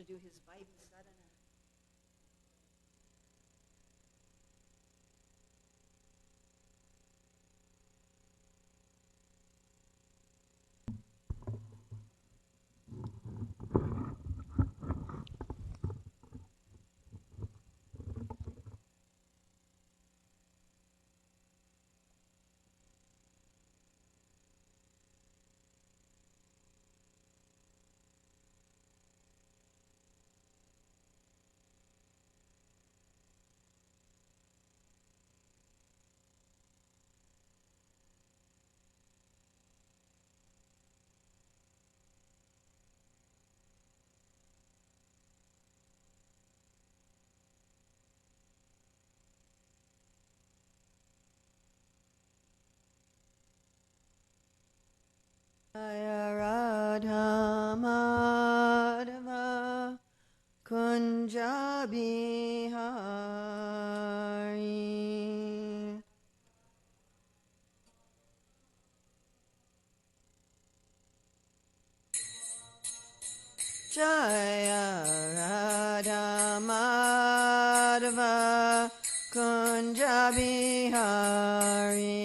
to do his Vaibha sadhana. Jaya Radha Madhava Kunja Bihari. Jaya Radha Madhava Kunja Bihari.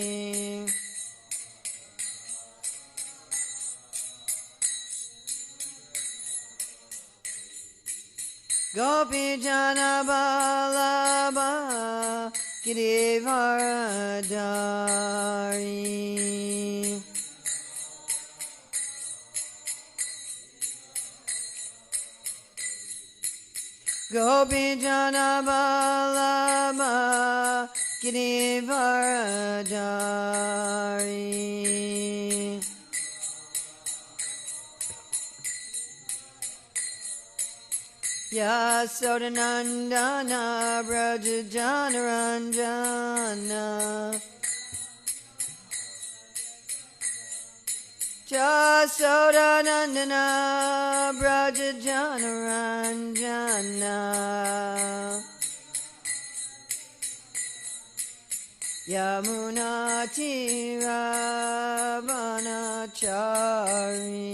Gopi Jana Balaba Girivaradari. Gopi Jana Balaba Girivaradari. Yasodanandana Braja Janaranjana. Yasodanandana Braja Janaranjana. Yamuna Tiravanachari.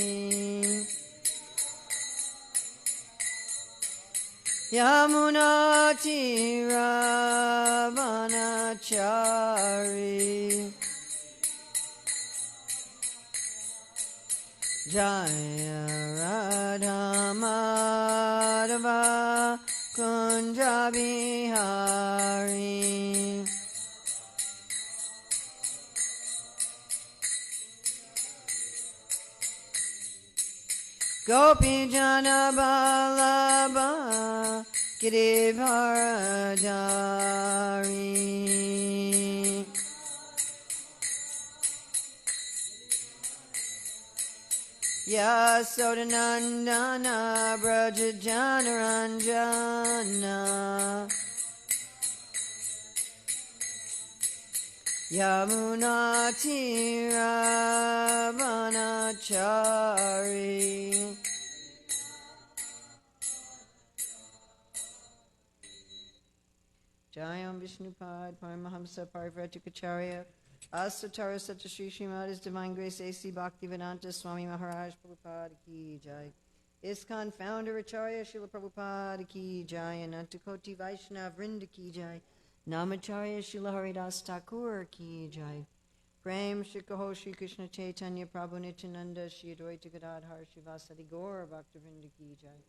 Yamuna Tiravanachari. Jaya Radha Madhava Kunja Bihari. Gopi Jana Balaba Girivaradari. Yasodanandana Braja Janaranjana. Yamuna Tiravanachari. Jayam Vishnupad Paramahamsa Parivrajikacharya Asatara Satya Sri Śrīmad His Divine Grace A.C. Bhaktivedanta Swami Maharaj Prabhupada Ki Jai. ISKCON Founder Acharya Srila Prabhupada Ki Jai. Anantakoti Vaishnav Vrinda Ki Jai. Namacharya Srila Haridas Thakur Ki Jai. Prem Shri Kaho Shri Krishna Chaitanya Prabhu Nityananda Shri Advaita Gadadhar Shivasadi Gaur Bhaktivinoda Ki Jai.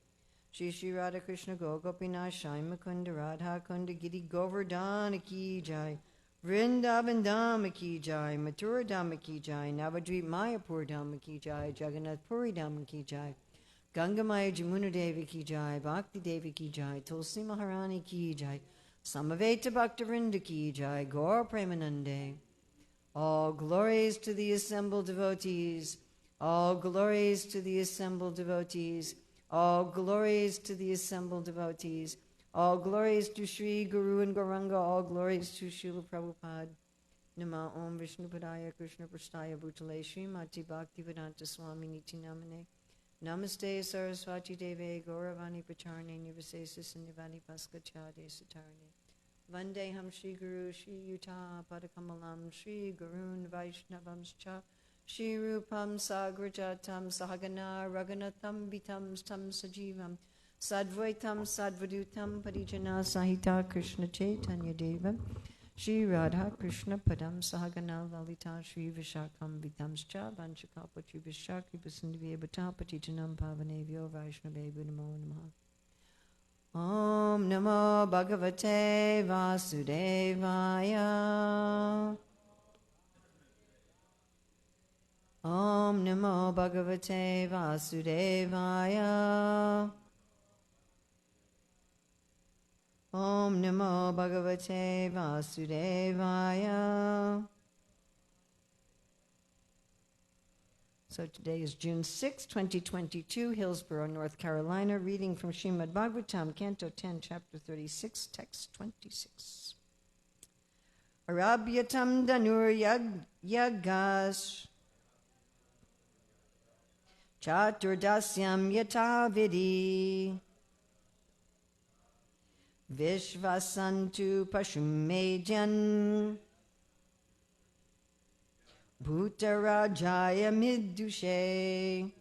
Shri Shri Radha Krishna Gopinath Shai Mukunda Radha Kunda Giri Govardhana Ki Jai. Vrindavan Dhama Ki Jai. Mathura Dhama Ki Jai. Navadvip Mayapur Dhama Ki Jai. Jagannath Puri Dhama Ki Jai. Gangamaya Jamuna Devi Ki Jai. Bhakti Devi Ki Jai. Tulsi Maharani Ki Jai. Samaveta Bhaktivinoda Ki Jai. Gaur Premanande. All glories to the assembled devotees. All glories to the assembled devotees. All glories to the assembled devotees. All glories to Sri Guru and Gauranga. All glories to Srila Prabhupada. Nama Om Vishnupadaya Krishna Prasthaya Bhutale Srimati Bhaktivedanta Swami Niti Namane. Namaste Saraswati Deve Gauravani Pacharne Nivasesa Sannivani Paskachade Satarne. Vandeham Shri Guru Shri Yuta Padakamalam Shri Gurun Vaishnavamscha Shri Rupam Sagrajatam Sahagana Raghunatham Vitam Stam Sajivam Sadvaitam Sadvadutam Parijana Sahita Krishna Chaitanya Deva Shri Radha Krishna Padam Sahagana Lalita Shri Vishakam Vitamscha Vanchakapati Vishakri Basindhya Bhatapati Janam Pavanevyo Vaishnavebhu Namo Namaha. Om Namo Bhagavate Vasudevaya. Om Namo Bhagavate Vasudevaya. Om Namo Bhagavate Vasudevaya. So today is June 6, 2022, Hillsborough, North Carolina, reading from Śrīmad-Bhāgavatam, Canto 10, Chapter 36, Text 26. Arabhyatam Danur Yagas Chaturdasyam Yatavidi Vishvasantu Pashumedyan Bhutarajaya Middushe.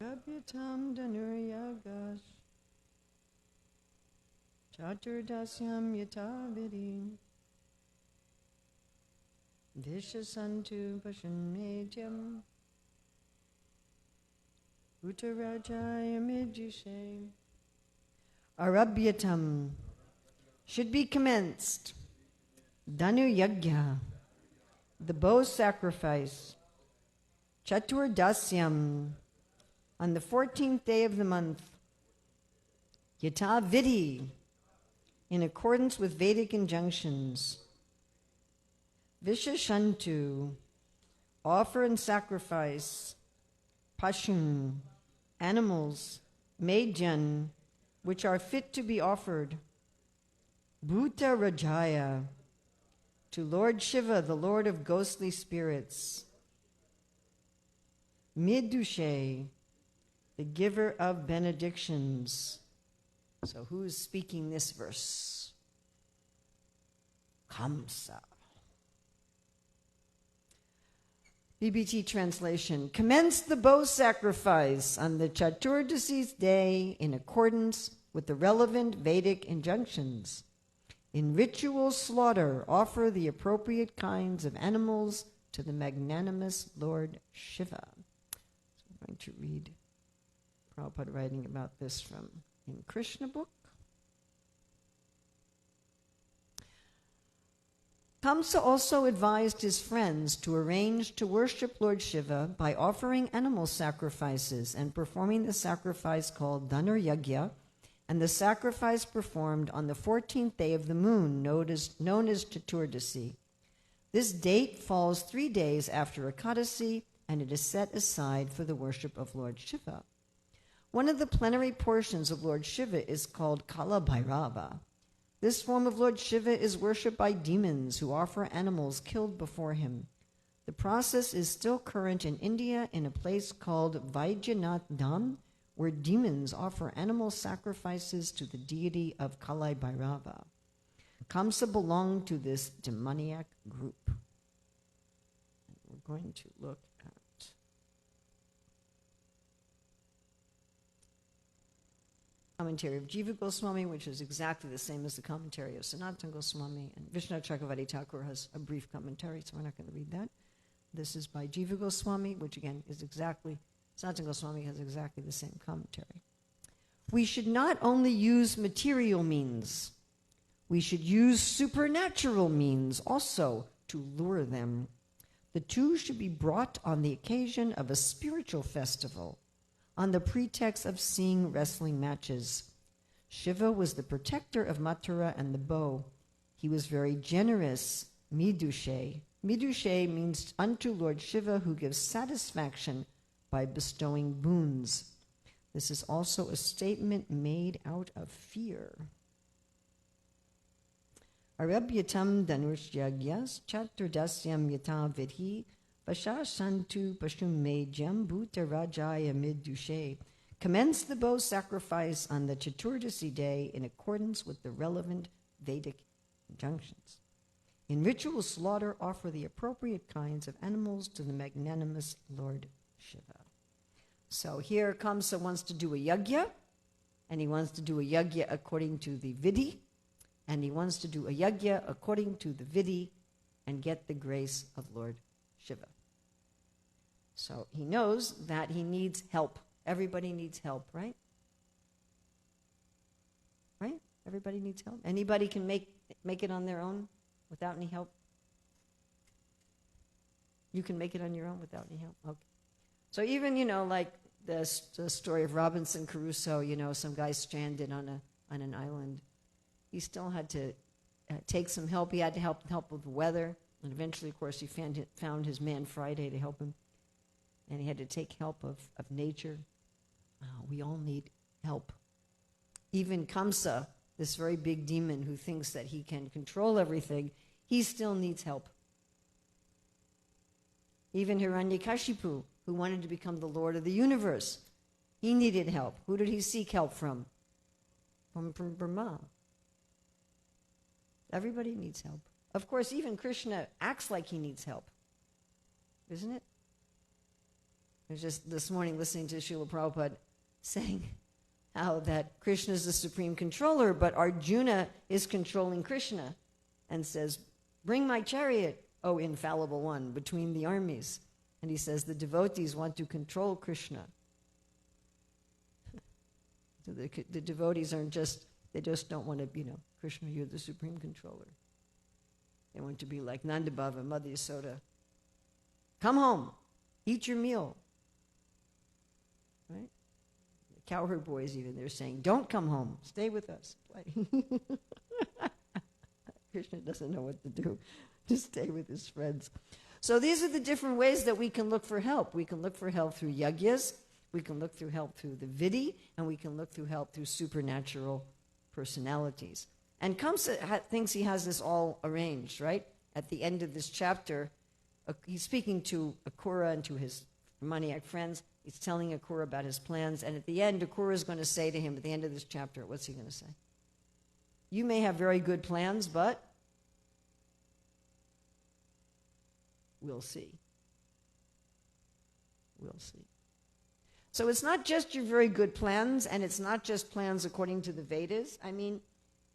Arabhyatam Danur Yagas Chaturdasyam Yatavidi Vishasantu Pashanmedyam Uttarajaya Middushe. Arabhyatam should be commenced. Danu Yagya, the bow sacrifice. Chaturdasyam, on the 14th day of the month. Yata Vidi, in accordance with Vedic injunctions. Vishashantu, offer and sacrifice. Pashun, animals. Medyan, which are fit to be offered. Bhuta Rajaya, to Lord Shiva, the Lord of ghostly spirits. Middushe, the giver of benedictions. So who's speaking this verse? Kamsa. BBT translation. Commence the bow sacrifice on the Chaturdasi's day in accordance with the relevant Vedic injunctions. In ritual slaughter, offer the appropriate kinds of animals to the magnanimous Lord Shiva. So I'm going to read Prabhupada writing about this from in Krishna book. Kamsa also advised his friends to arrange to worship Lord Shiva by offering animal sacrifices and performing the sacrifice called Dhanur Yagya, and the sacrifice performed on the 14th day of the moon, known as Chaturdasi. This date falls 3 days after Ekadasi, and it is set aside for the worship of Lord Shiva. One of the plenary portions of Lord Shiva is called Kala Bhairava. This form of Lord Shiva is worshipped by demons who offer animals killed before him. The process is still current in India in a place called Vaidyanath Dham where demons offer animal sacrifices to the deity of Kalai Bhairava. Kamsa belonged to this demoniac group. We're going to look at commentary of Jiva Goswami, which is exactly the same as the commentary of Sanatana Goswami, and Vishnu Chakravarti Thakur has a brief commentary, so we're not going to read that. This is by Jiva Goswami, which again is exactly, Sanatana Goswami has exactly the same commentary. We should not only use material means, we should use supernatural means also to lure them. The two should be brought on the occasion of a spiritual festival, on the pretext of seeing wrestling matches. Shiva was the protector of Mathura and the bow. He was very generous, midushe. Midushe means unto Lord Shiva who gives satisfaction by bestowing boons. This is also a statement made out of fear. Arabhyatam dhanushyagyas chaturdasyam yata vidhi Vashasantu Pashumejyam Bhuta Rajaya Midushe. Commence the bow sacrifice on the Chaturdasi day in accordance with the relevant Vedic injunctions. In ritual slaughter, offer the appropriate kinds of animals to the magnanimous Lord Shiva. So here Kamsa wants to do a yagya, and he wants to do a yagya according to the vidhi, and he wants to do a yagya according to the vidhi and get the grace of Lord Shiva. So he knows that he needs help. Everybody needs help, right? Right? Everybody needs help. Anybody can make it on their own without any help? You can make it on your own without any help? Okay. So even, like the story of Robinson Crusoe, some guy stranded on an island. He still had to take some help. He had to help with the weather. And eventually, of course, he found his man Friday to help him. And he had to take help of nature. We all need help. Even Kamsa, this very big demon who thinks that he can control everything, he still needs help. Even Hiranyakashipu, who wanted to become the Lord of the universe, he needed help. Who did he seek help from? From Brahma. Everybody needs help. Of course, even Krishna acts like he needs help. Isn't it? I was just this morning listening to Srila Prabhupada saying how that Krishna is the supreme controller, but Arjuna is controlling Krishna and says, bring my chariot, O infallible one, between the armies. And he says the devotees want to control Krishna. So the devotees aren't they just don't want to, Krishna, you're the supreme controller. They want to be like Nandabhava, Mother Yasoda. Come home, eat your meal. Right? The cowherd boys even, they're saying, don't come home, stay with us. Krishna doesn't know what to do. Just stay with his friends. So these are the different ways that we can look for help. We can look for help through yagyas, we can look through help through the vidhi, and we can look through help through supernatural personalities. And Kamsa thinks he has this all arranged, right? At the end of this chapter, he's speaking to Akura and to his demoniac friends. He's telling Akura about his plans. And at the end, Akura is going to say to him, at the end of this chapter, what's he going to say? You may have very good plans, but we'll see. We'll see. So it's not just your very good plans, and it's not just plans according to the Vedas. I mean,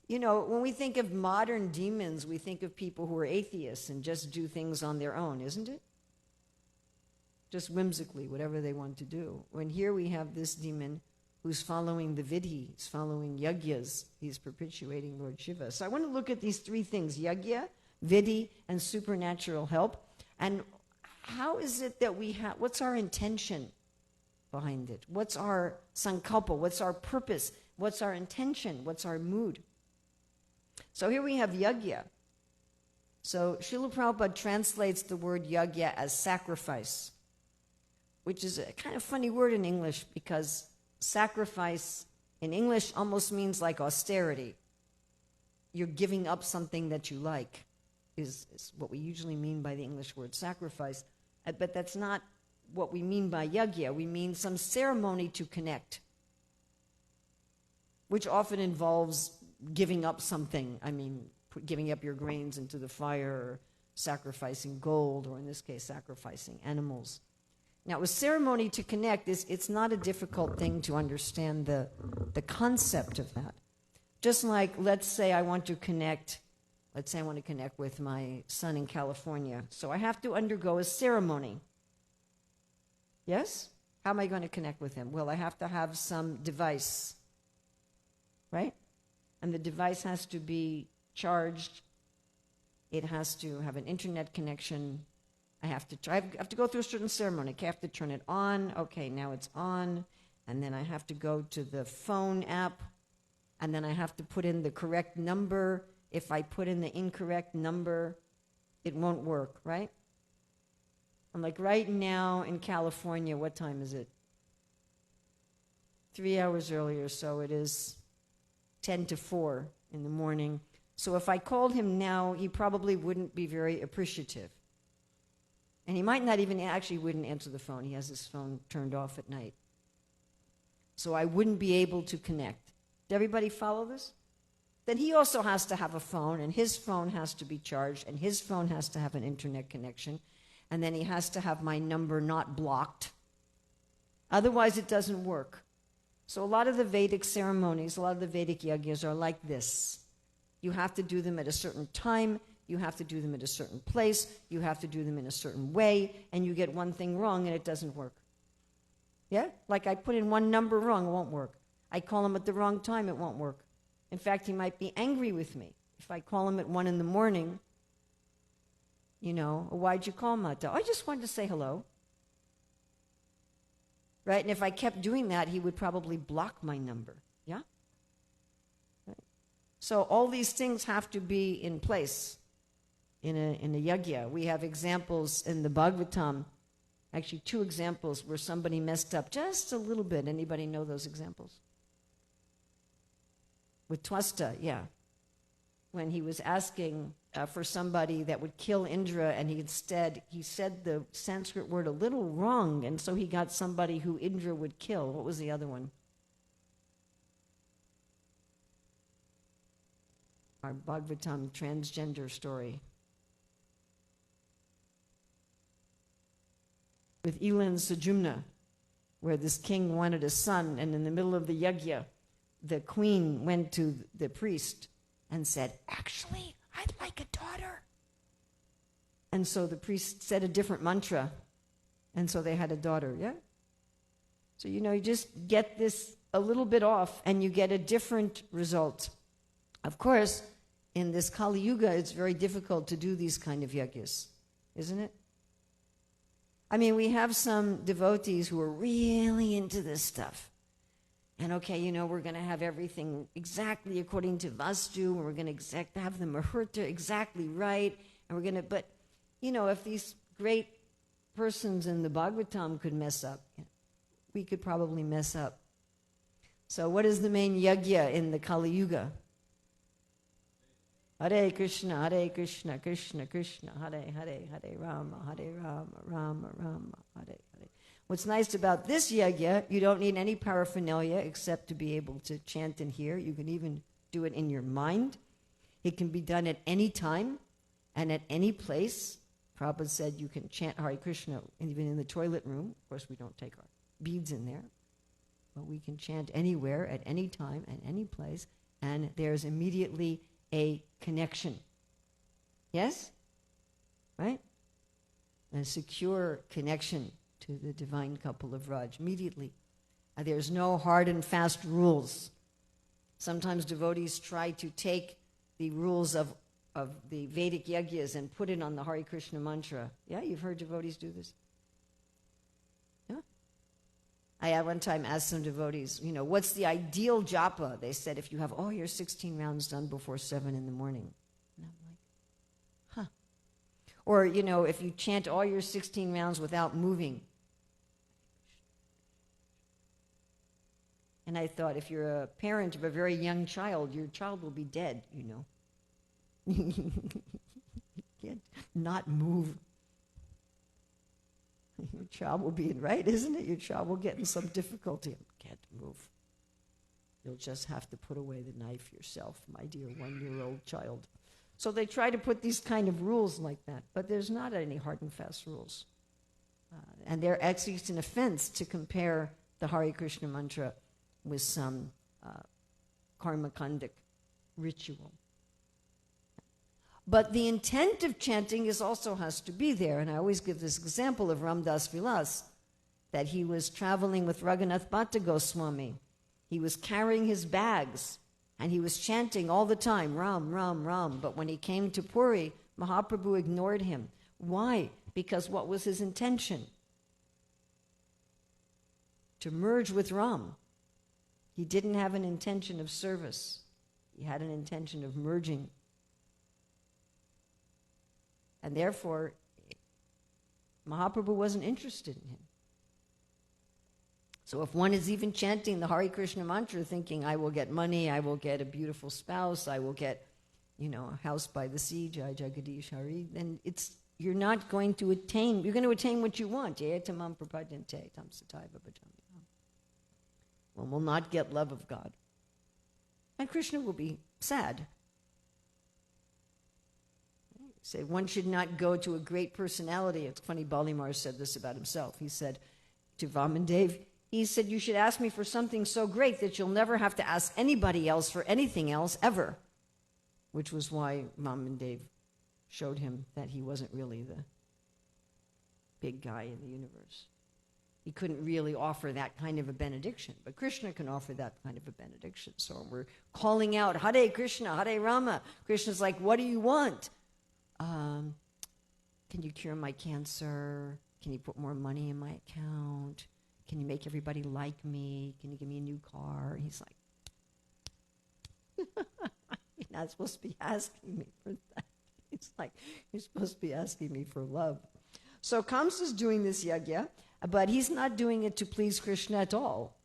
when we think of modern demons, we think of people who are atheists and just do things on their own, isn't it? Just whimsically, whatever they want to do. When here we have this demon who's following the vidhi, he's following yagyas, he's perpetuating Lord Shiva. So I want to look at these three things, yagya, vidhi, and supernatural help. And how is it that what's our intention behind it? What's our sankalpa? What's our purpose? What's our intention? What's our mood? So here we have yagya. So Srila Prabhupada translates the word yagya as sacrifice, which is a kind of funny word in English because sacrifice in English almost means like austerity. You're giving up something that you like is what we usually mean by the English word sacrifice. But that's not what we mean by yagya. We mean some ceremony to connect. which often involves giving up something. I mean, giving up your grains into the fire, or sacrificing gold, or in this case, sacrificing animals. Now, a ceremony to connect, it's not a difficult thing to understand the concept of that. Just like, let's say I want to connect with my son in California. So I have to undergo a ceremony. Yes? How am I going to connect with him? Well, I have to have some device, right? And the device has to be charged. It has to have an internet connection. I have to go through a certain ceremony. I have to turn it on. Okay, now it's on. And then I have to go to the phone app. And then I have to put in the correct number. If I put in the incorrect number, it won't work, right? I'm like, right now in California, what time is it? 3 hours earlier, so it is 10 to 4 in the morning. So if I called him now, he probably wouldn't be very appreciative. And he might not even wouldn't answer the phone. He has his phone turned off at night. So I wouldn't be able to connect. Did everybody follow this? Then he also has to have a phone, and his phone has to be charged, and his phone has to have an internet connection, and then he has to have my number not blocked. Otherwise, it doesn't work. So a lot of the Vedic ceremonies, a lot of the Vedic yajnas are like this. You have to do them at a certain time, you have to do them at a certain place, you have to do them in a certain way, and you get one thing wrong and it doesn't work. Yeah? Like I put in one number wrong, it won't work. I call him at the wrong time, it won't work. In fact, he might be angry with me. If I call him at 1 a.m, why'd you call Mata? I just wanted to say hello. Right? And if I kept doing that, he would probably block my number. Yeah? Right. So all these things have to be in place in a yajna. We have examples in the Bhagavatam, actually 2 examples where somebody messed up just a little bit. Anybody know those examples? With Twasta, yeah. When he was asking for somebody that would kill Indra, and he said the Sanskrit word a little wrong, and so he got somebody who Indra would kill. What was the other one? Our Bhagavatam transgender story. With Elan Sujumna, where this king wanted a son, and in the middle of the yajna, the queen went to the priest and said, actually, I'd like a daughter. And so the priest said a different mantra, and so they had a daughter, yeah? So, you just get this a little bit off, and you get a different result. Of course, in this Kali Yuga, it's very difficult to do these kind of yajnas, isn't it? I mean, we have some devotees who are really into this stuff. And okay, we're going to have everything exactly according to Vastu, and we're going to have the Muhurta exactly right, and we're going to, but, if these great persons in the Bhagavatam could mess up, we could probably mess up. So what is the main yajna in the Kali Yuga? Hare Krishna, Krishna Krishna, Hare Hare, Hare Rama, Rama Rama, Hare Hare. What's nice about this yajna, you don't need any paraphernalia except to be able to chant and hear. You can even do it in your mind. It can be done at any time and at any place. Prabhupada said you can chant Hare Krishna even in the toilet room. Of course, we don't take our beads in there. But we can chant anywhere, at any time, and any place, and there's immediately a connection. Yes? Right? A secure connection to the divine couple of Raj, immediately. There's no hard and fast rules. Sometimes devotees try to take the rules of the Vedic yajnas and put it on the Hare Krishna mantra. Yeah, you've heard devotees do this? Yeah. I at one time asked some devotees, what's the ideal japa? They said, if you have all your 16 rounds done before 7 in the morning. And I'm like, huh. Or, if you chant all your 16 rounds without moving. And I thought, if you're a parent of a very young child, your child will be dead, You can't not move. Your child will be in, right, isn't it? Your child will get in some difficulty. Can't move. You'll just have to put away the knife yourself, my dear 1-year-old child. So they try to put these kind of rules like that, but there's not any hard and fast rules. And they're actually, it's an offense to compare the Hare Krishna mantra with some karmakandic ritual. But the intent of chanting also has to be there. And I always give this example of Ram Das Vilas, that he was traveling with Raghunath Bhatta Goswami. He was carrying his bags, and he was chanting all the time, Ram, Ram, Ram. But when he came to Puri, Mahaprabhu ignored him. Why? Because what was his intention? To merge with Ram. He didn't have an intention of service. He had an intention of merging. And therefore, Mahaprabhu wasn't interested in him. So if one is even chanting the Hare Krishna mantra thinking, I will get money, I will get a beautiful spouse, I will get, a house by the sea, Jai Jagadish Hari, then you're not going to attain, you're going to attain what you want. Tamam prapadyante, tam sataiva bhajami. One will not get love of God. And Krishna will be sad. Say one should not go to a great personality. It's funny, Balimar said this about himself. He said to Vamandev, he said, you should ask me for something so great that you'll never have to ask anybody else for anything else ever. Which was why Vamandev showed him that he wasn't really the big guy in the universe. He couldn't really offer that kind of a benediction, but Krishna can offer that kind of a benediction. So we're calling out, Hare Krishna, Hare Rama. Krishna's like, what do you want? Can you cure my cancer? Can you put more money in my account? Can you make everybody like me? Can you give me a new car? And he's like, you're not supposed to be asking me for that. It's like, you're supposed to be asking me for love. So Kamsa's doing this yajna, but he's not doing it to please Krishna at all.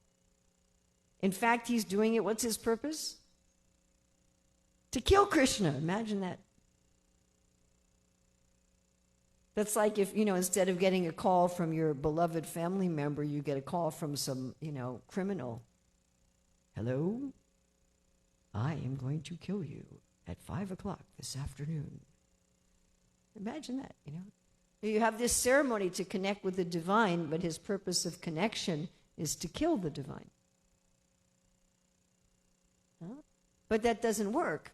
In fact, he's doing it, what's his purpose? To kill Krishna. Imagine that. That's like if, instead of getting a call from your beloved family member, you get a call from some, criminal. Hello? I am going to kill you at 5 o'clock this afternoon. Imagine that, You have this ceremony to connect with the divine, but his purpose of connection is to kill the divine. Huh? But that doesn't work.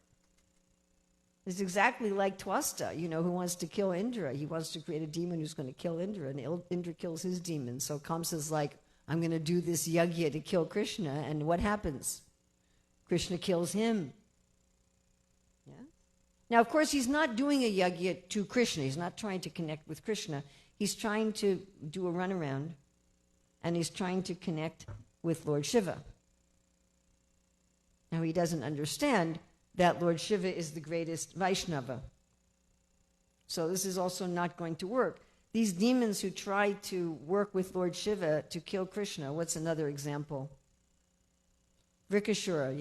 It's exactly like Twasta, who wants to kill Indra. He wants to create a demon who's going to kill Indra, and Indra kills his demon. So Kamsa's like, I'm going to do this yajna to kill Krishna, and what happens? Krishna kills him. Yeah? Now, of course, he's not doing a yajna to Krishna. He's not trying to connect with Krishna. He's trying to do a runaround, and he's trying to connect with Lord Shiva. Now, he doesn't understand that Lord Shiva is the greatest Vaishnava. So this is also not going to work. These demons who try to work with Lord Shiva to kill Krishna, what's another example? Vrikashura,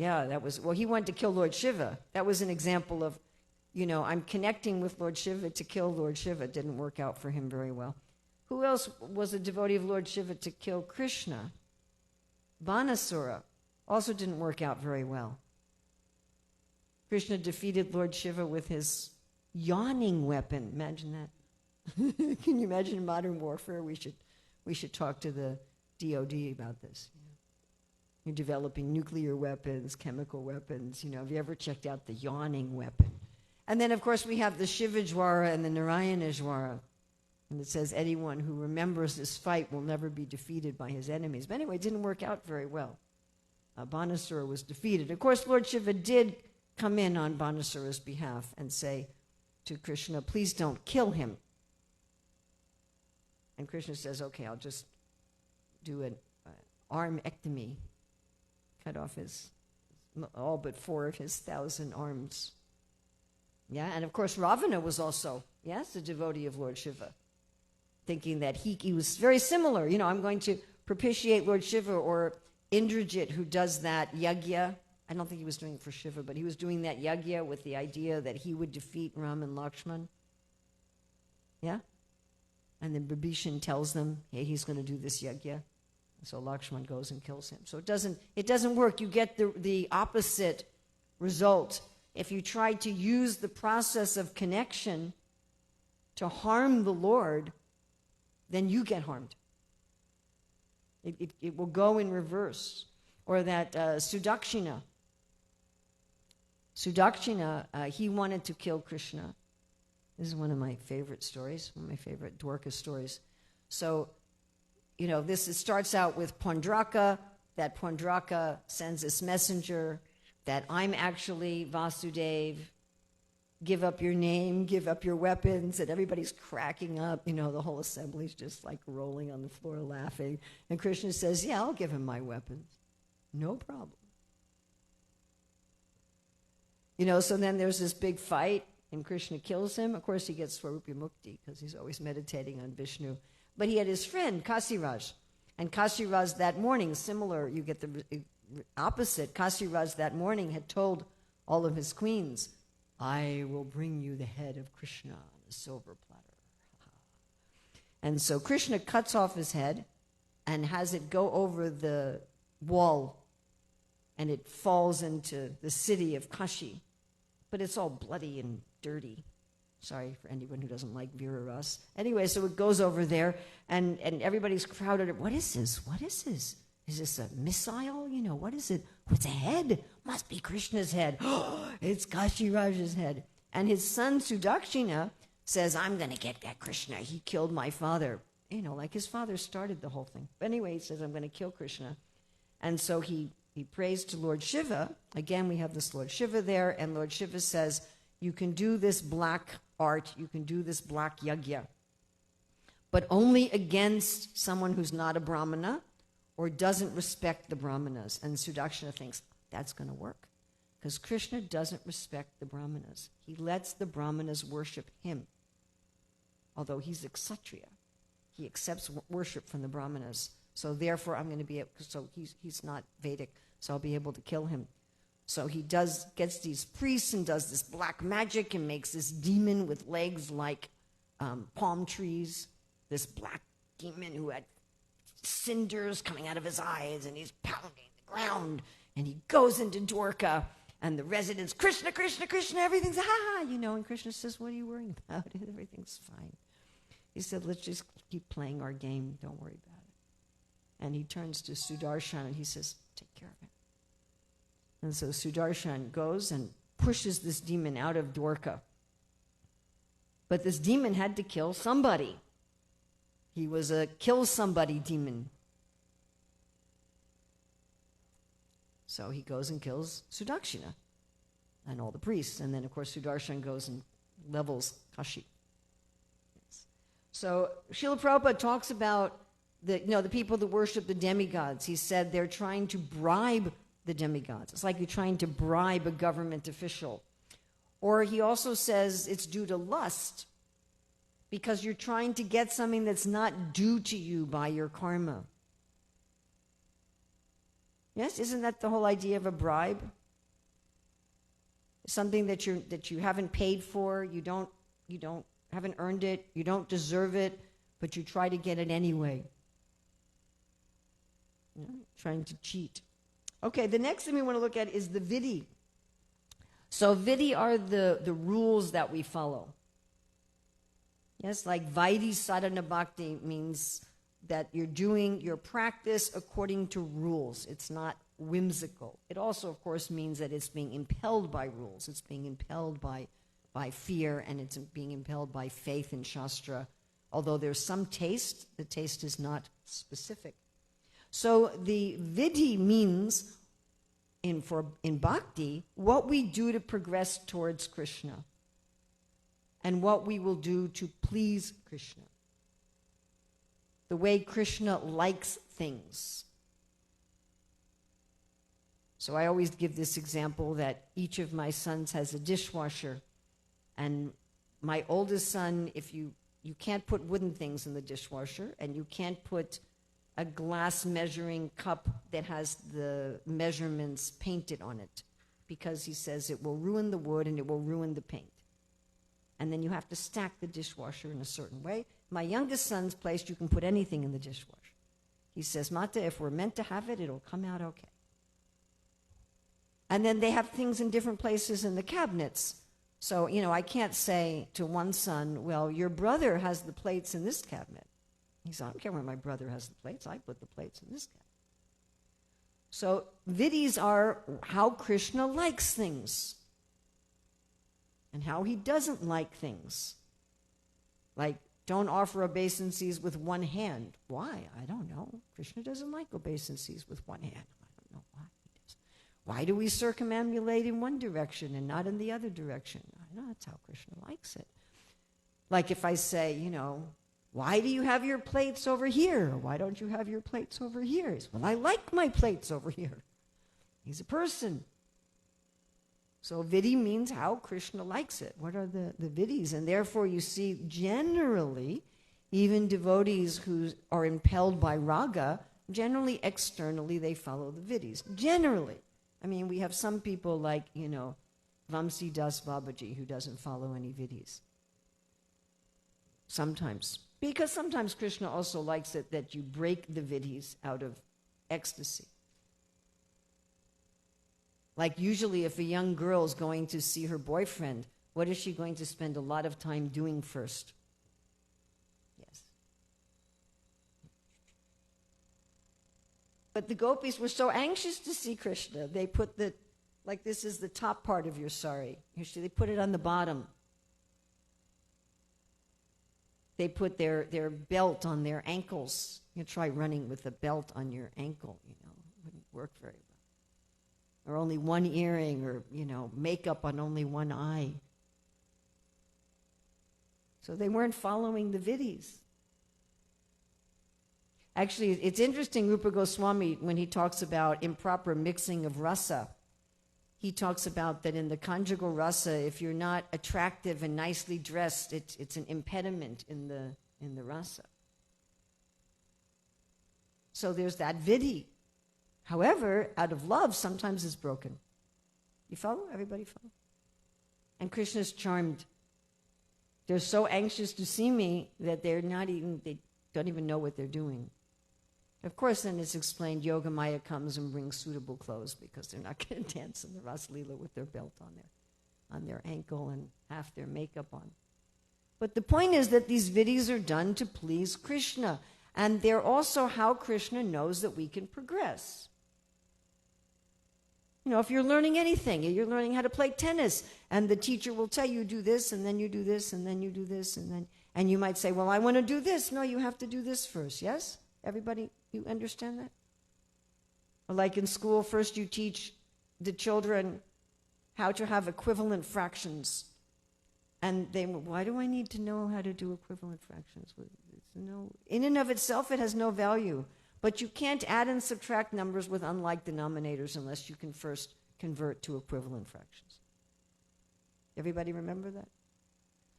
he wanted to kill Lord Shiva. That was an example of, I'm connecting with Lord Shiva to kill Lord Shiva. It didn't work out for him very well. Who else was a devotee of Lord Shiva to kill Krishna? Banasura. Also didn't work out very well. Krishna defeated Lord Shiva with his yawning weapon. Imagine that. Can you imagine modern warfare? We should talk to the DOD about this. You're developing nuclear weapons, chemical weapons. Have you ever checked out the yawning weapon? And then, of course, we have the Shivajwara and the Narayanajwara. And it says anyone who remembers this fight will never be defeated by his enemies. But anyway, it didn't work out very well. Banasura was defeated. Of course, Lord Shiva did come in on Banasura's behalf and say to Krishna, please don't kill him. And Krishna says, okay, I'll just do an armectomy, cut off all but 4 of his 1,000 arms. Yeah, and of course Ravana was also, a devotee of Lord Shiva, thinking that he was very similar. I'm going to propitiate Lord Shiva, or Indrajit, who does that yajna. I don't think he was doing it for Shiva, but he was doing that yajna with the idea that he would defeat Ram and Lakshman. Yeah? And then Bibhishan tells them, hey, he's going to do this yajna. So Lakshman goes and kills him. So it doesn't work. You get the opposite result. If you try to use the process of connection to harm the Lord, then you get harmed. It will go in reverse. Or that Sudakshina. Sudakshina, he wanted to kill Krishna. This is one of my favorite stories, one of my favorite Dwarka stories. So, it starts out with Pondraka, that Pondraka sends this messenger that I'm actually Vasudev, give up your name, give up your weapons, and everybody's cracking up. The whole assembly's just like rolling on the floor laughing. And Krishna says, yeah, I'll give him my weapons. No problem. So then there's this big fight, and Krishna kills him. Of course, he gets Swarupa Mukti because he's always meditating on Vishnu. But he had his friend, Kasiraj. And Kasiraj that morning, similar, you get the opposite. Kasiraj that morning had told all of his queens, I will bring you the head of Krishna on a silver platter. And so Krishna cuts off his head and has it go over the wall, and it falls into the city of Kashi. But it's all bloody and dirty. Sorry for anyone who doesn't like Veera Ras. Anyway, so it goes over there, and everybody's crowded. What is this? What is this? Is this a missile? What is it? What's a head? Must be Krishna's head. It's Kashiraj's head. And his son Sudakshina says, I'm going to get that Krishna. He killed my father. Like his father started the whole thing. But anyway, he says, I'm going to kill Krishna. And so he prays to Lord Shiva. Again, we have this Lord Shiva there, and Lord Shiva says, you can do this black art, you can do this black yajna, but only against someone who's not a Brahmana or doesn't respect the Brahmanas. And Sudakshina thinks, that's going to work, because Krishna doesn't respect the Brahmanas. He lets the Brahmanas worship him, although he's a Kshatriya. He accepts worship from the Brahmanas. So therefore, I'm going to be able, so he's not Vedic, so I'll be able to kill him. So he gets these priests and does this black magic and makes this demon with legs like palm trees, this black demon who had cinders coming out of his eyes, and he's pounding the ground, and he goes into Dwarka, and the residents, Krishna, Krishna, Krishna, everything's and Krishna says, what are you worrying about? Everything's fine. He said, let's just keep playing our game, don't worry about it. And he turns to Sudarshan and he says, take care of it. And so Sudarshan goes and pushes this demon out of Dwarka. But this demon had to kill somebody. He was a kill somebody demon. So he goes and kills Sudakshina and all the priests. And then, of course, Sudarshan goes and levels Kashi. Yes. So Srila Prabhupada talks about the people that worship the demigods. He said they're trying to bribe the demigods. It's like you're trying to bribe a government official. Or he also says it's due to lust, because you're trying to get something that's not due to you by your karma. Yes, isn't that the whole idea of a bribe? Something that you haven't paid for, you haven't earned it, you don't deserve it, but you try to get it anyway. Trying to cheat. Okay, the next thing we want to look at is the vidhi. So vidhi are the rules that we follow. Yes, like Vaidhi Sadhana Bhakti means that you're doing your practice according to rules. It's not whimsical. It also, of course, means that it's being impelled by rules. It's being impelled by fear, and it's being impelled by faith in Shastra. Although there's some taste, the taste is not specific. So the vidhi means, in bhakti, what we do to progress towards Krishna and what we will do to please Krishna. The way Krishna likes things. So I always give this example that each of my sons has a dishwasher, and my oldest son, if you can't put wooden things in the dishwasher, and you can't put a glass measuring cup that has the measurements painted on it, because he says it will ruin the wood and it will ruin the paint. And then you have to stack the dishwasher in a certain way. My youngest son's place, you can put anything in the dishwasher. He says, Mata, if we're meant to have it, it'll come out okay. And then they have things in different places in the cabinets. So, I can't say to one son, well, your brother has the plates in this cabinet. He said, I don't care where my brother has the plates. I put the plates in this cabinet. So vidhis are how Krishna likes things and how he doesn't like things. Like, don't offer obeisances with one hand. Why? I don't know. Krishna doesn't like obeisances with one hand. I don't know why he does. Why do we circumambulate in one direction and not in the other direction? I know that's how Krishna likes it. Like if I say, why do you have your plates over here? Why don't you have your plates over here? He says, well, I like my plates over here. He's a person. So vidhi means how Krishna likes it. What are the vidhis? And therefore you see generally, even devotees who are impelled by raga, generally externally they follow the vidhis. Generally. I mean, we have some people like, Vamsi Das Babaji who doesn't follow any vidhis. Sometimes. Because sometimes Krishna also likes it that you break the vidhis out of ecstasy. Like usually if a young girl is going to see her boyfriend, what is she going to spend a lot of time doing first? Yes. But the gopis were so anxious to see Krishna, they put this is the top part of your sari. Usually they put it on the bottom. They put their belt on their ankles. You try running with a belt on your ankle, it wouldn't work very well. Or only one earring, or, makeup on only one eye. So they weren't following the vidhis. Actually, it's interesting, Rupa Goswami, when he talks about improper mixing of rasa, he talks about that in the conjugal rasa, if you're not attractive and nicely dressed, it's an impediment in the rasa. So there's that vidhi. However, out of love, sometimes it's broken. You follow? Everybody follow? And Krishna's charmed. They're so anxious to see me that they don't even know what they're doing. Of course, then it's explained, Yoga Maya comes and brings suitable clothes because they're not going to dance in the Ras Leela with their belt on their ankle and half their makeup on. But the point is that these vidhis are done to please Krishna. And they're also how Krishna knows that we can progress. If you're learning anything, you're learning how to play tennis, and the teacher will tell you, do this, and then you do this, and then you do this, and you might say, well, I want to do this. No, you have to do this first, yes? Everybody, you understand that? Or like in school, first you teach the children how to have equivalent fractions. And why do I need to know how to do equivalent fractions? In and of itself, it has no value. But you can't add and subtract numbers with unlike denominators unless you can first convert to equivalent fractions. Everybody remember that?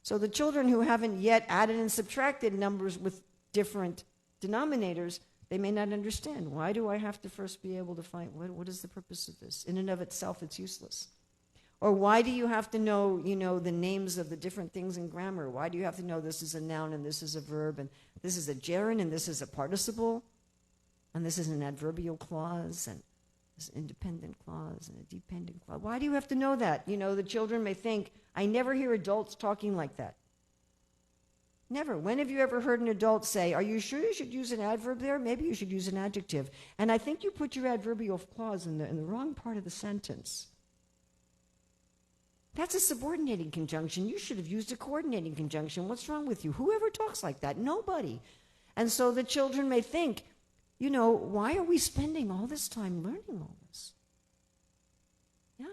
So the children who haven't yet added and subtracted numbers with different denominators, they may not understand. Why do I have to first be able to find, what is the purpose of this? In and of itself, it's useless. Or why do you have to know, the names of the different things in grammar? Why do you have to know this is a noun and this is a verb and this is a gerund and this is a participle and this is an adverbial clause and this is an independent clause and a dependent clause? Why do you have to know that? The children may think, I never hear adults talking like that. Never. When have you ever heard an adult say, are you sure you should use an adverb there? Maybe you should use an adjective. And I think you put your adverbial clause in the wrong part of the sentence. That's a subordinating conjunction. You should have used a coordinating conjunction. What's wrong with you? Whoever talks like that? Nobody. And so the children may think, why are we spending all this time learning all this? Yeah.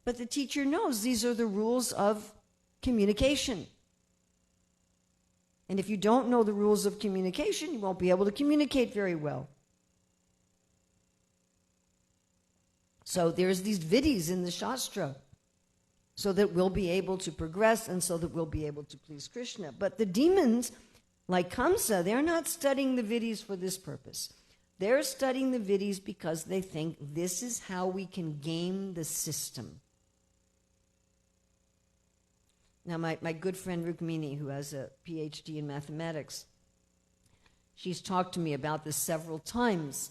But the teacher knows these are the rules of communication. And if you don't know the rules of communication, you won't be able to communicate very well. So there's these vidhis in the Shastra, so that we'll be able to progress and so that we'll be able to please Krishna. But the demons, like Kamsa, they're not studying the vidhis for this purpose. They're studying the vidhis because they think this is how we can game the system. Now, my good friend Rukmini, who has a PhD in mathematics, She's talked to me about this several times,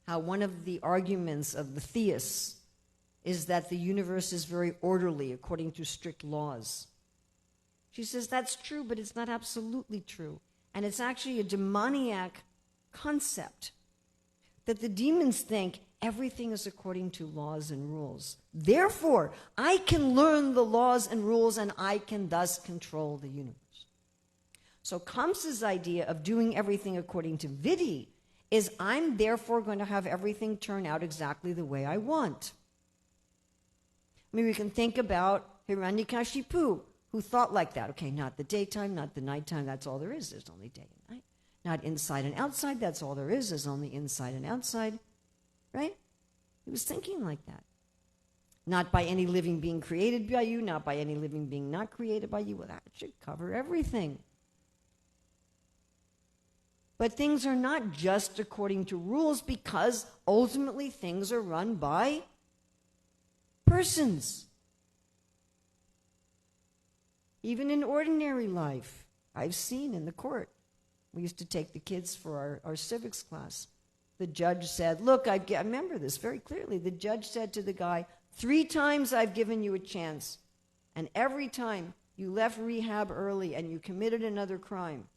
how one of the arguments of the theists is that the universe is very orderly according to strict laws. She says that's true, but it's not absolutely true. And it's actually a demoniac concept that the demons think everything is according to laws and rules. Therefore, I can learn the laws and rules and I can thus control the universe. So Kamsa's idea of doing everything according to Vidhi is I'm therefore going to have everything turn out exactly the way I want. I mean, we can think about Hiranyakashipu, who thought like that. Okay, not the daytime, not the nighttime, that's all there is. There's only day and night. Not inside and outside, that's all there is. There's only inside and outside. Right? He was thinking like that. Not by any living being created by you, not by any living being not created by you. Well, that should cover everything. But things are not just according to rules because ultimately things are run by persons. Even in ordinary life, I've seen in the court. We used to take the kids for our civics class. The judge said, look, I remember this very clearly. The judge said to the guy, 3 times I've given you a chance, and every time you left rehab early and you committed another crime.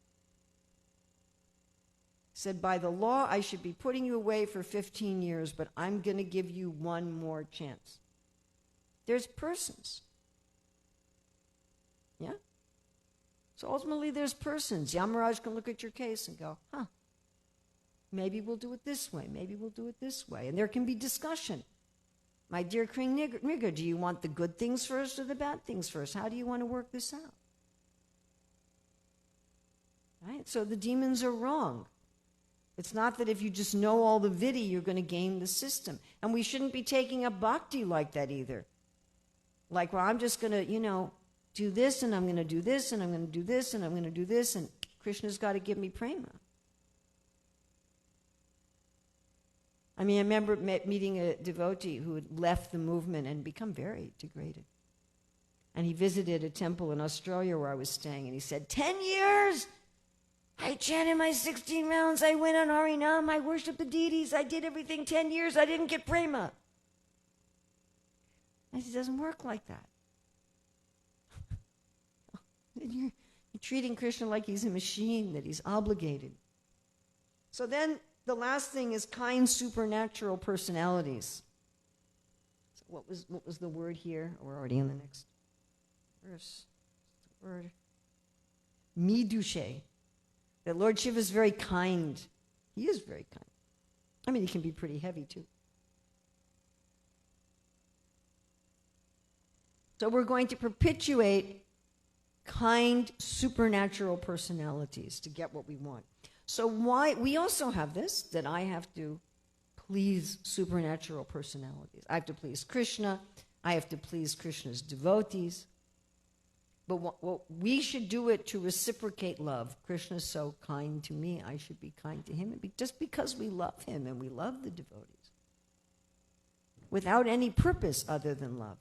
Said, by the law, I should be putting you away for 15 years, but I'm going to give you one more chance. There's persons. Yeah? So ultimately, there's persons. Yamaraj can look at your case and go, maybe we'll do it this way. Maybe we'll do it this way. And there can be discussion. My dear Kring Nigger, do you want the good things first or the bad things first? How do you want to work this out? Right? So the demons are wrong. It's not that if you just know all the vidhi, you're going to game the system. And we shouldn't be taking up bhakti like that either. Like, well, I'm just going to, do this, and I'm going to do this, and I'm going to do this, and I'm going to do this, and Krishna's got to give me prema. I mean, I remember meeting a devotee who had left the movement and become very degraded. And he visited a temple in Australia where I was staying, and he said, 10 years! I chanted my 16 rounds, I went on Harinam, I worshipped the deities, I did everything 10 years, I didn't get prema. I said, it doesn't work like that. You're treating Krishna like he's a machine, that he's obligated. So then the last thing is kind supernatural personalities. So what was the word here? We're already in the next verse. The word Midushe. That Lord Shiva is very kind. He is very kind. I mean, he can be pretty heavy too. So we're going to perpetuate kind supernatural personalities to get what we want. So why we also have this, that I have to please supernatural personalities. I have to please Krishna. I have to please Krishna's devotees. But we should do it to reciprocate love. Krishna's so kind to me, I should be kind to him. Just because we love him and we love the devotees. Without any purpose other than love.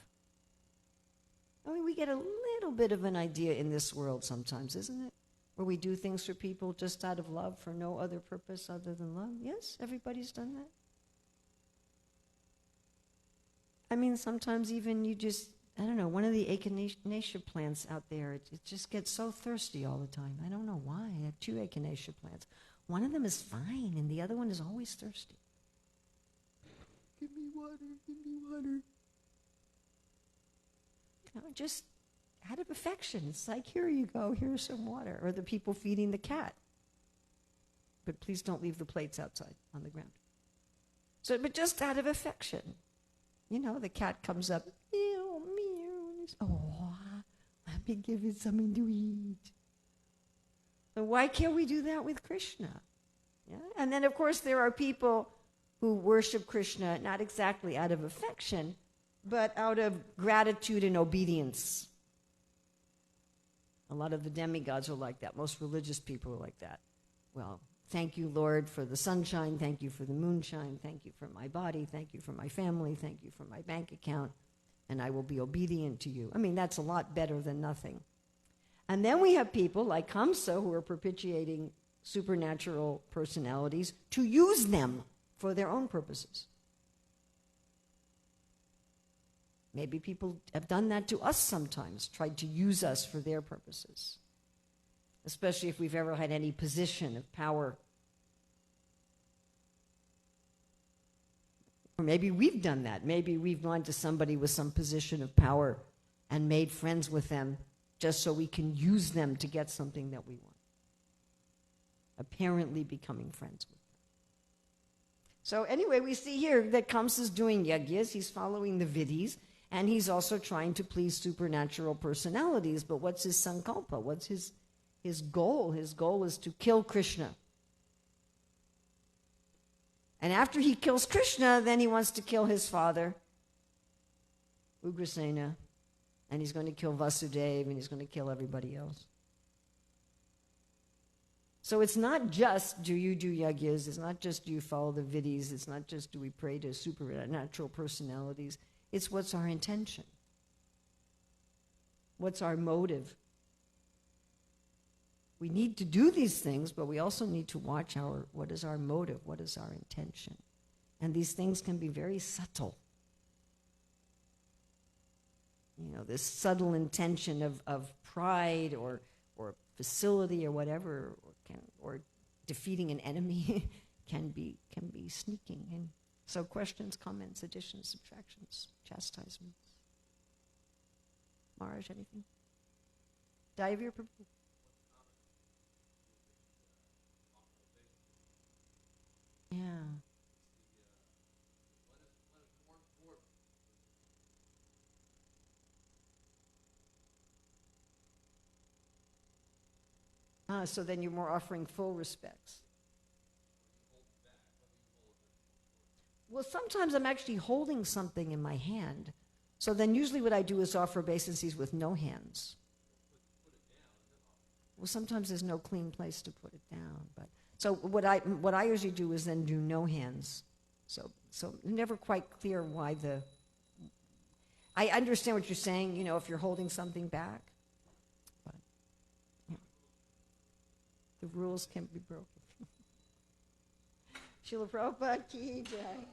I mean, we get a little bit of an idea in this world sometimes, isn't it? Where we do things for people just out of love for no other purpose other than love. Yes, everybody's done that. I mean, sometimes even you just, I don't know, one of the echinacea plants out there, it just gets so thirsty all the time. I don't know why. I have 2 echinacea plants. One of them is fine, and the other one is always thirsty. Give me water, give me water. Just out of affection. It's like, here you go, here's some water. Or the people feeding the cat. But please don't leave the plates outside on the ground. So, but just out of affection. The cat comes up, meow, meow. Oh, let me give you something to eat. So why can't we do that with Krishna? Yeah? And then, of course, there are people who worship Krishna not exactly out of affection, but out of gratitude and obedience. A lot of the demigods are like that. Most religious people are like that. Well, thank you, Lord, for the sunshine. Thank you for the moonshine. Thank you for my body. Thank you for my family. Thank you for my bank account. And I will be obedient to you. I mean, that's a lot better than nothing. And then we have people like Kamsa who are perpetuating supernatural personalities to use them for their own purposes. Maybe people have done that to us sometimes, tried to use us for their purposes, especially if we've ever had any position of power. Or maybe we've done that. Maybe we've gone to somebody with some position of power and made friends with them just so we can use them to get something that we want. Apparently becoming friends with them. So anyway, we see here that Kamsa's doing yagyas. He's following the vidhis. And he's also trying to please supernatural personalities. But what's his sankalpa? What's his goal? His goal is to kill Krishna. And after he kills Krishna, then he wants to kill his father, Ugrasena. And he's going to kill Vasudeva, and he's going to kill everybody else. So it's not just do you do yagyas, it's not just do you follow the vidhis, it's not just do we pray to supernatural personalities. It's what's our intention. What's our motive? We need to do these things, but we also need to watch what is our motive, what is our intention. And these things can be very subtle. You know, this subtle intention of pride or facility or whatever, or defeating an enemy can be sneaking in. So questions, comments, additions, subtractions, chastisements. Maharaj, anything? Daivir Prabhu? Yeah. So then you're more offering full respects. Well, sometimes I'm actually holding something in my hand. So then usually what I do is offer obeisances with no hands. Well, sometimes there's no clean place to put it down. But so what I usually do is then do no hands. So never quite clear why I understand what you're saying, you know, if you're holding something back. But yeah. The rules can't be broken. Srila Prabhupada ki jai.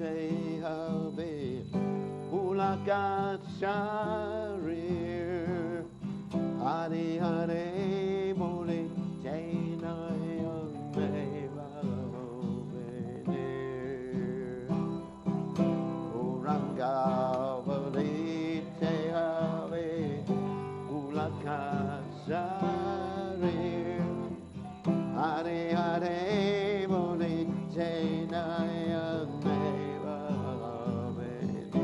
te have ulakacharir Hare Hare Mole Jaina Yame Bhagavanir Uranga Vali te have ulakacharir Hare Hare Mole Jaina Yame Bhagavanir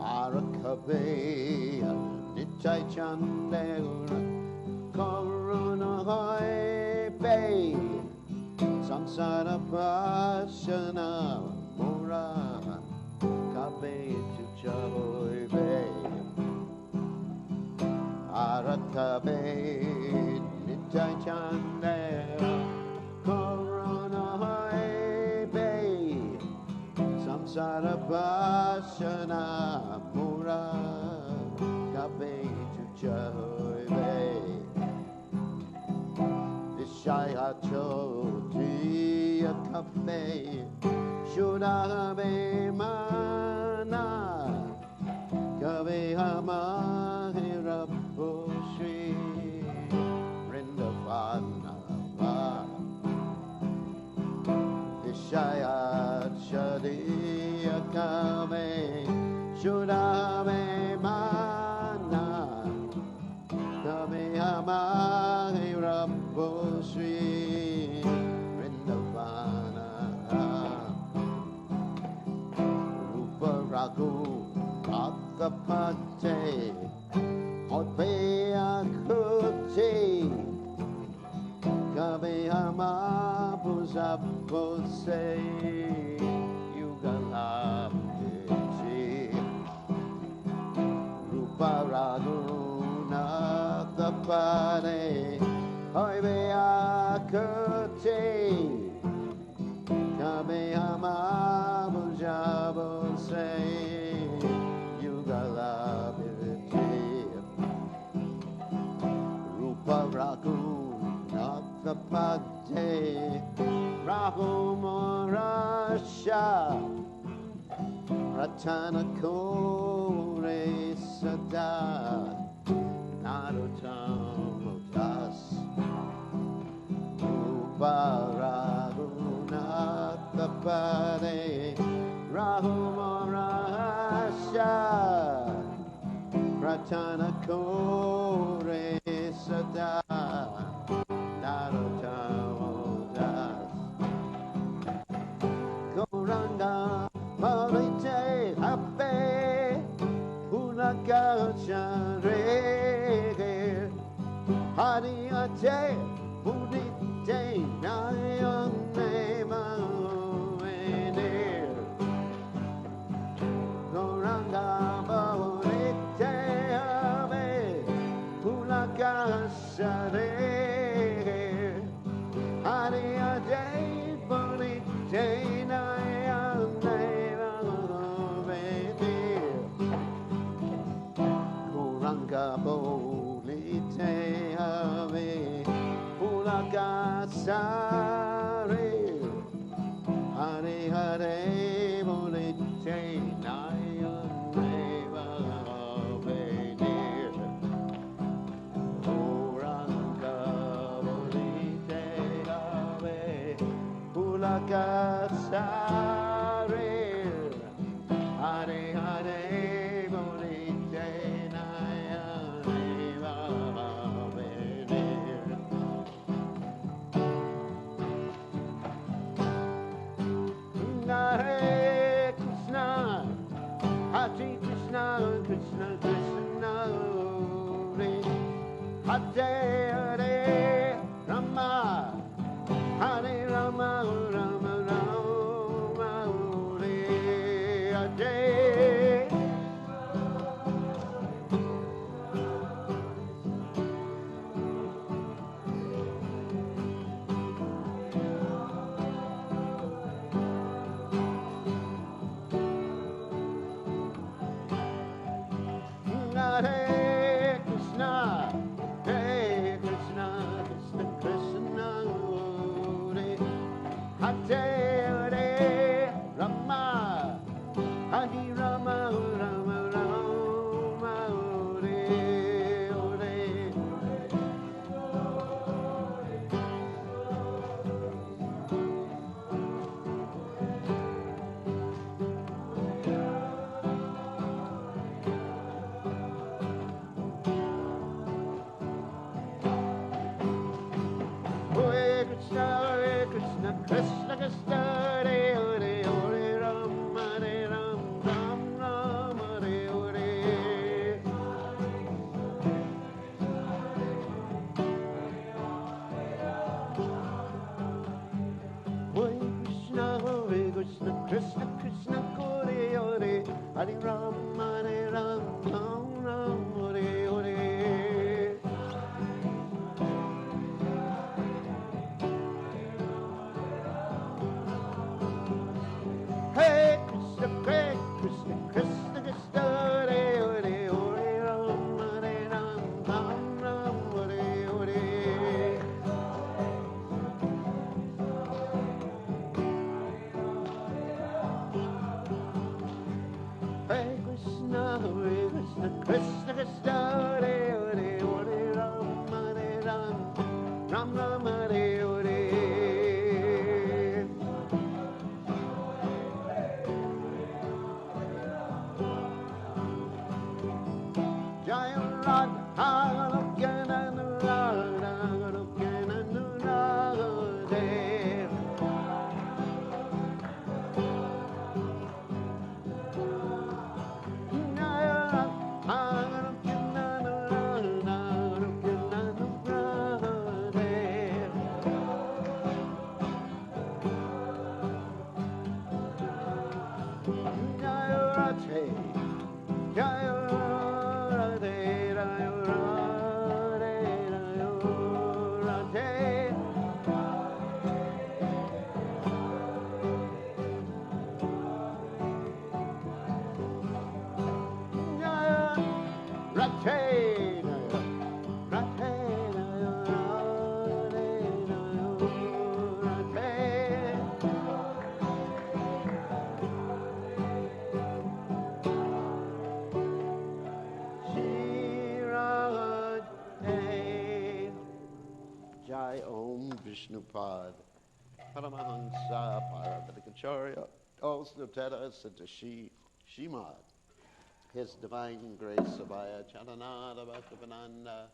Arakabeya Nichai Chandegura Koruna Hoi Bay Samsara Prashana Mura Kabe Chuchahoi Bay Arakabe Nichai Chandegura Koruna Hoi Bay Samsara Prashana Mura Kabe Chuchahoi Bay Vishaya Chodiya Kabe Shudabe Mana Kabe Hamahira Boshi Rindavana Vishaya Chodiya Kabe Shudabe Mana Kabe Hamahira Boshi Rindavana Rupa Ragu Akapate Otveya Kuti Kabe Hamabuzapose Yugalabditi Rupa Ragu Nakapane Otveya Kuti Kabe Hamabuzapose Rupa Ragu Nakapate Rahu Morasha Ratana Kore Sada Narutam Rupa Ragu Nakapate Rahu Morasha Ratana Kore Sada Narutam Goranga Marite Hape Unakachare Hari Ate Udite Nayane Mawenir Goranga Marite Hape Unakachare Hari Ate Udite Nayane Mawenir Goranga Bolite Have Ulakasare Hare Hare Bolite Nayane Bhagavanir Goranga Bolite Have Ulakasare Hare Hare Bolite Nayane Bhagavanir Hare Krishna Hare Krishna Krishna Krishna Hare Hare Rama Hare Rama Rama Rama Hare Hare Hare Krishna, Hare Krishna, Hare Hare, Hare Ram, Hare Ram, Ram Ram, Hare Hare. Hare Krishna, Krishna Krishna, Hare Hare, Hare Ram, Hare Ram, Ram Ram, Hare Hare. Hare Krishna, Krishna Krishna, Hare Hare, Hare Ram, Hare Ram, Ram Ram, Hare Hare. Hare Krishna, Krishna Krishna, Hare Hare, Hare Ram, Hare Ram, Ram Ram, Hare Hare. Jai Radha, Lokya Radha, Lokya Radha. Jai Om Vishnupad Paramahansa Paravatikacharya also tell us that the Śrīmad, His Divine Grace Sabaya Charanada Bhaktivedanta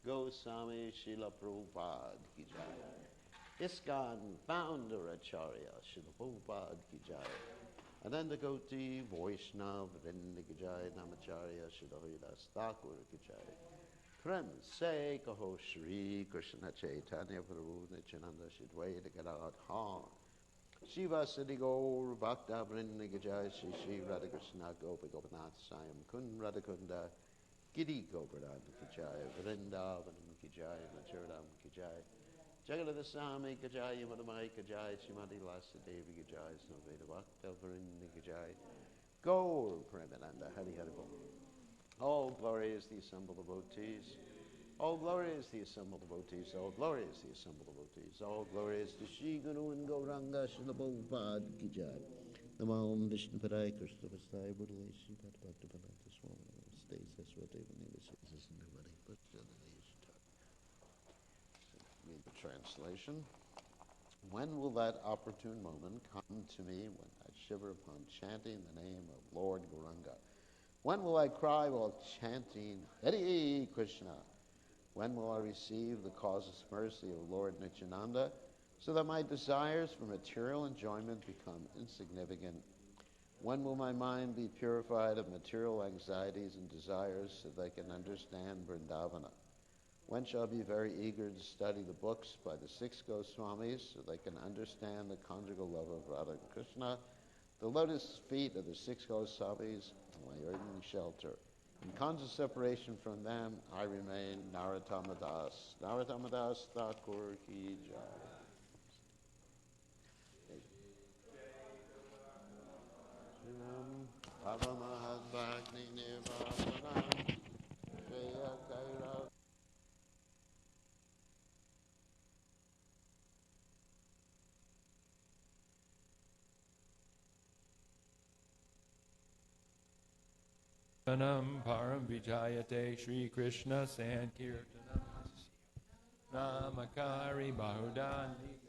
Goswami Srila Prabhupada Ki Jai. ISKCON Founder Acharya Srila Prabhupada Ki Jai. Ananda Koti Vaishnav Vrinda Ki Jai. Namacharya Srila Haridas Thakur Ki Jai. Prem Se Kaho Shri Krishna Chaitanya Prabhu Nityananda Shri Dvaita Gadadha Shiva Siddhi Gaur Bhakta Vrinda Ki Jai. Shri Shri Radha Krishna Gopi Gopinath Sayam Kun Radha Kunda Giri Govardhan Ki Jai. Vrindavanam Ki Jai. Machuradam Ki Jai. Jagadada Swami Ki Jai. Yamadamai Ki Jai. Srimati Lasa Devi Ki Jai. Snaveda Bhakta Vrinda Ki Jai. Gaur Premananda Hari Hari Bol. All glory is the assembled devotees. All glory is the assembled devotees. All glory is the assembled devotees. All glory is to Shri Guru and Gauranga Srila Prabhupada Ki Jai. Namo Om Vishnu Padaya Krishna Vastai Buddhale Śrīmad Bhāgavatam Swami States Sarvate Vaneva Says Nobody but read the translation. When will that opportune moment come to me when I shiver upon chanting the name of Lord Gauranga? When will I cry while chanting Hare Krishna? When will I receive the causeless mercy of Lord Nityananda so that my desires for material enjoyment become insignificant? When will my mind be purified of material anxieties and desires so that I can understand Vrindavana? When shall I be very eager to study the books by the six Goswamis so that I can understand the conjugal love of Radha and Krishna? The lotus feet of the six Goswamis, my earthly shelter. In constant separation from them, I remain Narottama Das. Narottama Das Thakur Ki Jai. Param Vijayate Shri Krishna Sankirtanam Namakari Bahudani